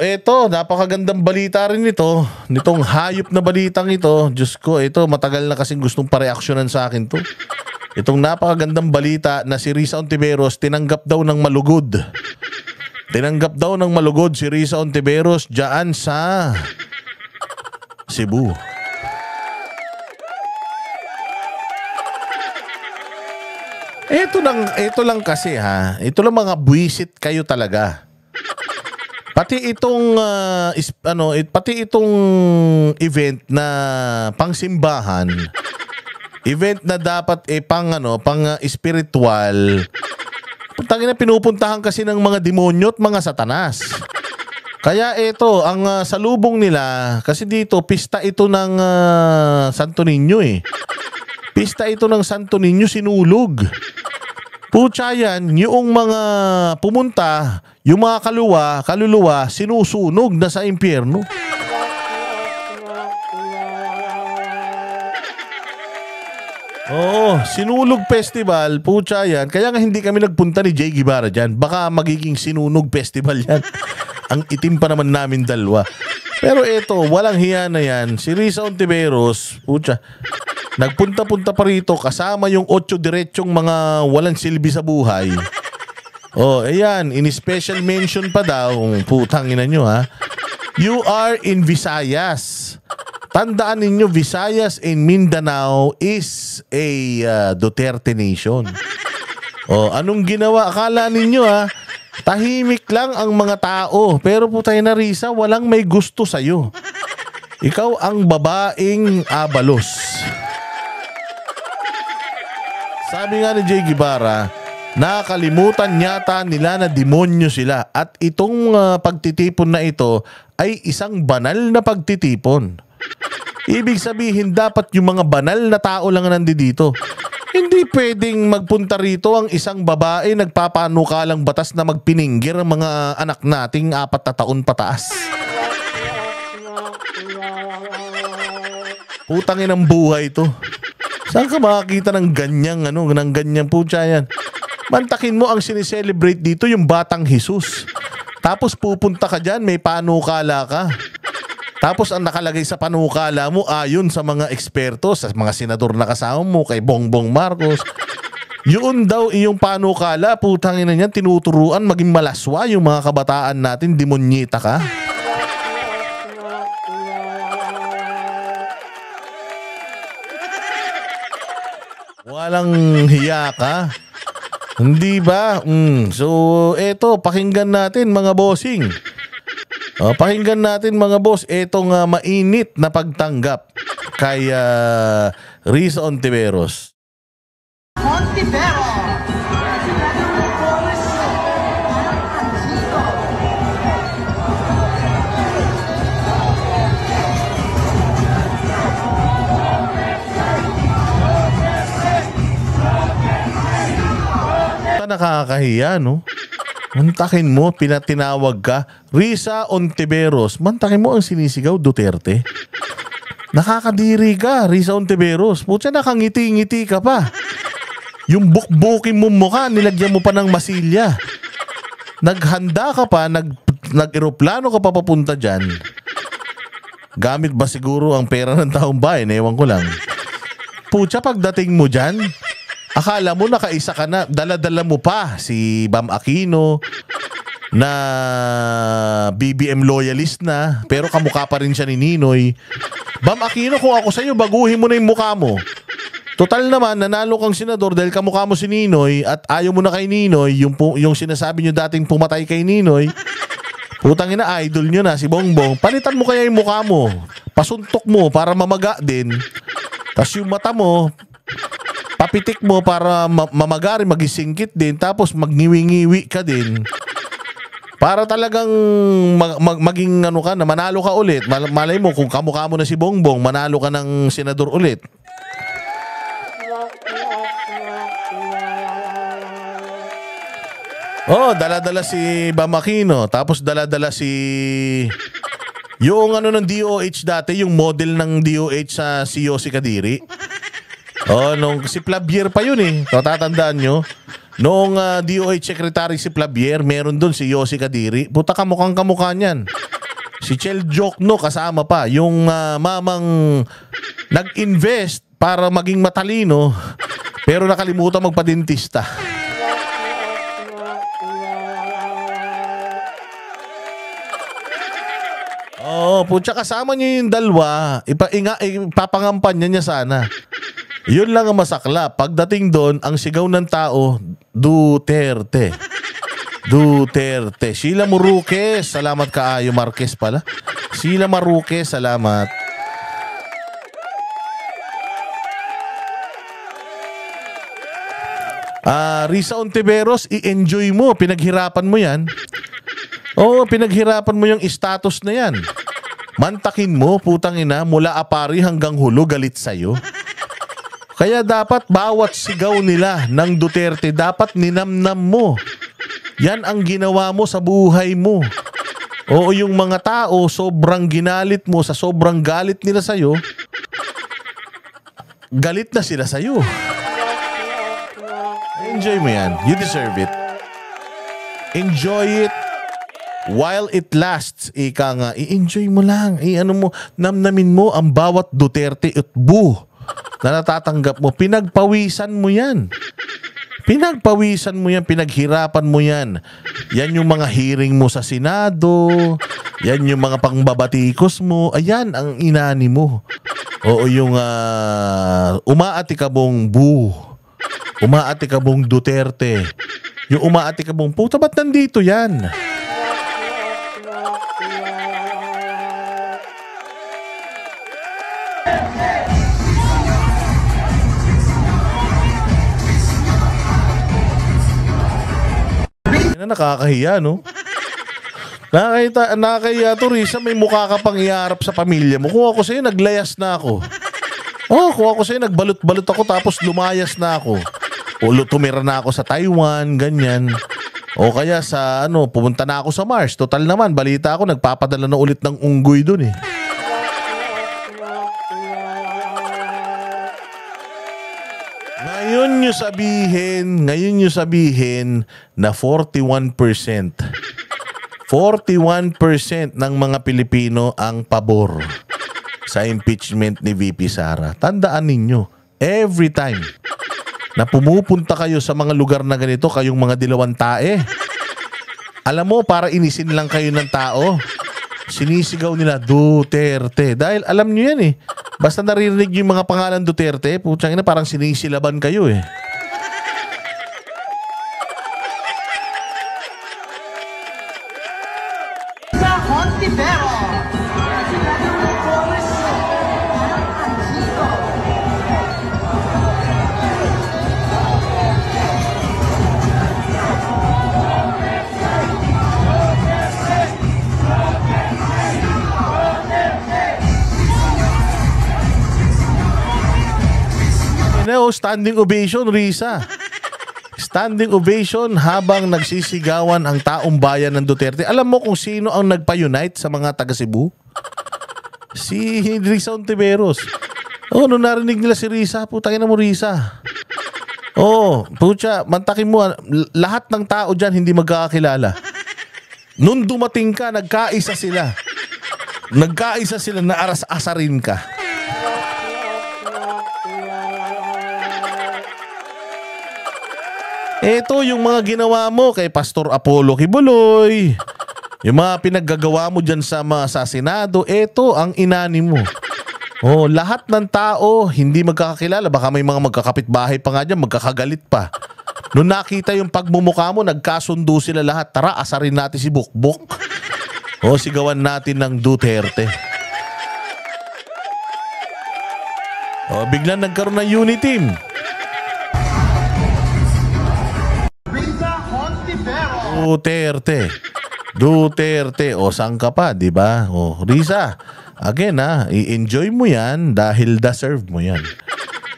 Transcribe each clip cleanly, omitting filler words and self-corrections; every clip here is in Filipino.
eto, napakagandang balita rin ito. Nitong hayop na balitang ito. Diyos ko, ito, matagal na kasing gustong pareaksyonan sa akin to. Itong napakagandang balita na si Risa Ontiveros tinanggap daw ng malugod. Tinanggap daw ng malugod si Risa Ontiveros dyan sa Cebu. Ito lang kasi ha. Ito lang mga buwisit kayo talaga. Pati itong event na pangsimbahan, event na dapat pang spiritual. Tangina na pinupuntahan kasi ng mga demonyo at mga satanas. Kaya ito, ang salubong nila, kasi dito pista ito ng Santo Niño eh. Pista ito ng Santo Niño sinulog. Putya yan, yung mga pumunta, yung mga kaluluwa, sinusunog na sa impyerno. Oo, sinulog festival, putya yan. Kaya nga hindi kami nagpunta ni Jay Guevara dyan. Baka magiging sinunog festival yan. Ang itim pa naman namin dalawa. Pero eto, walang hiya na yan. Si Risa Ontiveros, putya, nagpunta-punta pa rito kasama yung 8 diretsong mga walang silbi sa buhay. Oh, ayan, in special mention pa daw, putang ina nyo ha. You are in Visayas. Tandaan ninyo, Visayas and Mindanao is a Duterte nation. Oh, anong ginawa? Akala ninyo ha, tahimik lang ang mga tao. Pero putay na Risa, walang may gusto sa'yo. Ikaw ang babaeng abalos. Sabi nga ni Jay Guevara, nakalimutan yata nila na demonyo sila at itong pagtitipon na ito ay isang banal na pagtitipon. Ibig sabihin dapat yung mga banal na tao lang nandito. Hindi pwedeng magpunta rito ang isang babae nagpapanukalang batas na magpininggir ang mga anak nating 4 na taon pataas. Putangin ang buhay to. Saan ka makakita ng ganyang putya yan? Mantakin mo ang sineselebrate dito yung batang Jesus. Tapos pupunta ka dyan, may panukala ka. Tapos ang nakalagay sa panukala mo ayon sa mga eksperto, sa mga senador na kasama mo, kay Bongbong Marcos. Yun daw iyong panukala, putangin na yan, tinuturuan maging malaswa yung mga kabataan natin, demonyita ka. Walang hiya ka. Hindi ba? So, eto, pakinggan natin mga bossing. Pakinggan natin mga boss, etong mainit na pagtanggap kay Risa Ontiveros. Nakakahiya, no? Mantakin mo, pinatinawag ka, Risa Ontiveros. Mantakin mo ang sinisigaw, Duterte. Nakakadiri ka, Risa Ontiveros. Putya, nakangiti-ngiti ka pa. Yung bukbukin mo mukha, nilagyan mo pa ng masilya. Naghanda ka pa, nag-eroplano ka pa papunta dyan. Gamit ba siguro ang pera ng taong bayan? Ewan ko lang. Putya, pagdating mo dyan, akala mo nakaisa ka na, dala-dala mo pa si Bam Aquino na BBM loyalist na, pero kamukha pa rin siya ni Ninoy. Bam Aquino, kung ako sa'yo, baguhin mo na yung mukha mo. Total naman, nanalo kang senador dahil kamukha mo si Ninoy at ayaw mo na kay Ninoy, yung sinasabi nyo dating pumatay kay Ninoy, putang ina, idol nyo na si Bongbong. Palitan mo kaya yung mukha mo, pasuntok mo para mamaga din, tas yung mata mo, papitik mo para mamagari, magisingkit din, tapos magngiwi-ngiwi ka din. Para talagang maging ka na, manalo ka ulit. Malay mo, kung kamukha mo na si Bongbong, manalo ka ng senador ulit. Oh, dala-dala si Bam Aquino, tapos dala-dala si yung ng DOH dati, yung model ng DOH sa si Yossi Kadiri. Oh, si Flavier pa yun eh. Tatandaan nyo? Noong DOH Secretary si Flavier, meron doon si Yossi Kadiri. Puta, kamukha niyan. Si Chel Jokno kasama pa. Yung mamang nag-invest para maging matalino pero nakalimutan magpadentista. Oo, putya kasama niyo yung dalawa. Ipapangampanya niya sana. Yun lang ang masakla. Pagdating doon, ang sigaw ng tao, Duterte. Duterte. Sheila Maruquez, salamat kaayo. Marquez pala. Sheila Maruquez, salamat. Risa Ontiveros, i-enjoy mo. Pinaghirapan mo yan. Oo, pinaghirapan mo yung status na yan. Mantakin mo, putang ina, mula apari hanggang hulo, galit sa'yo. Kaya dapat bawat sigaw nila ng Duterte, dapat ninamnam mo. Yan ang ginawa mo sa buhay mo. Oo, yung mga tao, sobrang ginalit mo, sa sobrang galit nila sa'yo, galit na sila sa'yo. Enjoy mo yan. You deserve it. Enjoy it while it lasts. Ika nga, i-enjoy mo lang. Namnamin mo ang bawat Duterte at na natatanggap mo. Pinagpawisan mo yan. Pinagpawisan mo yan, pinaghirapan mo yan. Yan yung mga hearing mo sa Senado. Yan yung mga pangbabatikos mo. Ayan ang inani mo. Oo, yung umaatikabong umaatikabong Duterte. Yung umaatikabong puta, ba't nandito yan? Nakakahiya, no? Nakakahiya to, Risa. May mukha ka pang iharap sa pamilya mo. Kung ako sa'yo, naglayas na ako. Kung ako sa'yo, nagbalot-balot ako tapos lumayas na ako. O tumira na ako sa Taiwan, ganyan. O kaya sa, pumunta na ako sa Mars. Total naman, balita ako, nagpapadala na ulit ng unggoy dun eh. Ngayon nyo sabihin na 41% ng mga Pilipino ang pabor sa impeachment ni VP Sara. Tandaan ninyo, every time na pumupunta kayo sa mga lugar na ganito, kayong mga dilawang tae, alam mo, para inisin lang kayo ng tao, sinisigaw nila Duterte. Dahil alam nyo yan eh. Basta naririnig yung mga pangalan Duterte, putsang ina, parang sinisilaban kayo eh. Sa Hontivero. Standing ovation, Risa. Standing ovation habang nagsisigawan ang taong bayan ng Duterte. Alam mo kung sino ang nagpa-unite sa mga taga Cebu? Si Risa Ontiveros. Nung narinig nila si Risa, putangin na mo, Risa. Putya, mantakin mo, lahat ng tao dyan hindi magkakakilala. Nung dumating ka, nagkaisa sila. Nagkaisa sila na aras-asarin ka. Ito yung mga ginawa mo kay Pastor Apollo Kibuloy. Yung mga pinaggagawa mo dyan sa Senado, ito ang inani mo. Lahat ng tao hindi magkakakilala. Baka may mga magkakapitbahay pa nga dyan, magkakagalit pa. Nung nakita yung pagmumukha mo, nagkasundo sila lahat. Tara, asarin natin si Bukbuk. Sigawan natin ng Duterte. Biglang nagkaroon ng unity team. Duterte. Saan ka pa, di ba? Risa, again i-enjoy mo yan dahil deserve mo yan.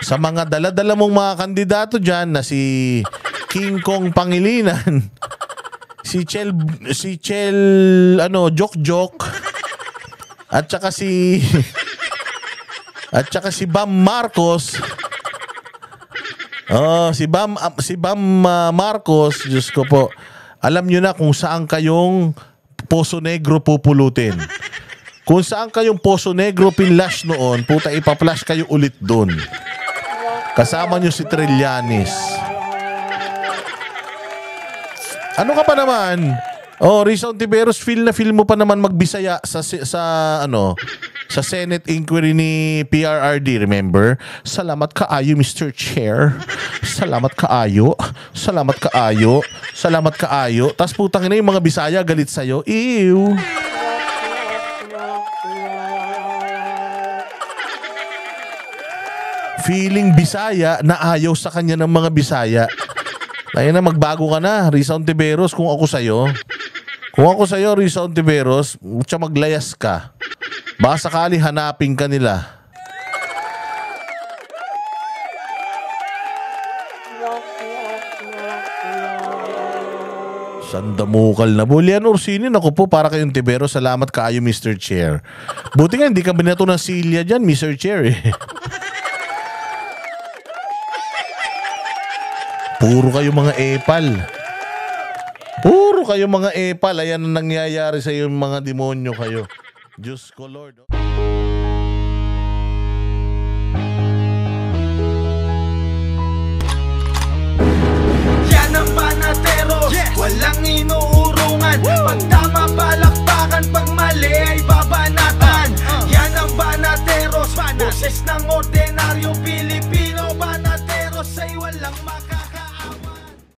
Sa mga dala-dala mong mga kandidato dyan na si King Kong Pangilinan, si Chel Jok, at saka si Bam Marcos. Si Bam Marcos, Diyos ko po. Alam nyo na kung saan kayong Poso Negro pupulutin. Kung saan kayong Poso Negro pinlash noon, puta ipa-flash kayo ulit doon. Kasama nyo si Trillanes. Ano ka pa naman? Oh, Risa Ontiveros, feel mo pa naman magbisaya sa Senate inquiry ni PRRD, remember? Salamat kaayo, Mr. Chair. Salamat kaayo. Salamat kaayo. Salamat kaayo. Tas putang ina yung mga Bisaya galit sa'yo. Ew. Feeling Bisaya na ayaw sa kanya ng mga Bisaya. Kaya na magbago ka na, Risa Ontiveros, kung ako sa'yo. Kung ako sa'yo, Risa Ontiveros, siya maglayas ka. Baka sakali hanapin ka nila. Sandamukal na. Bulian Orsini, naku po, para kayong Ontiveros, salamat kaayo, Mr. Chair. Buti nga, hindi ka binato ng silya dyan, Mr. Chair eh. Puro kayo mga epal. Puro kayo mga epal. Ayan ang nangyayari sa iyo, mga demonyo kayo. Diyos ko, Lord.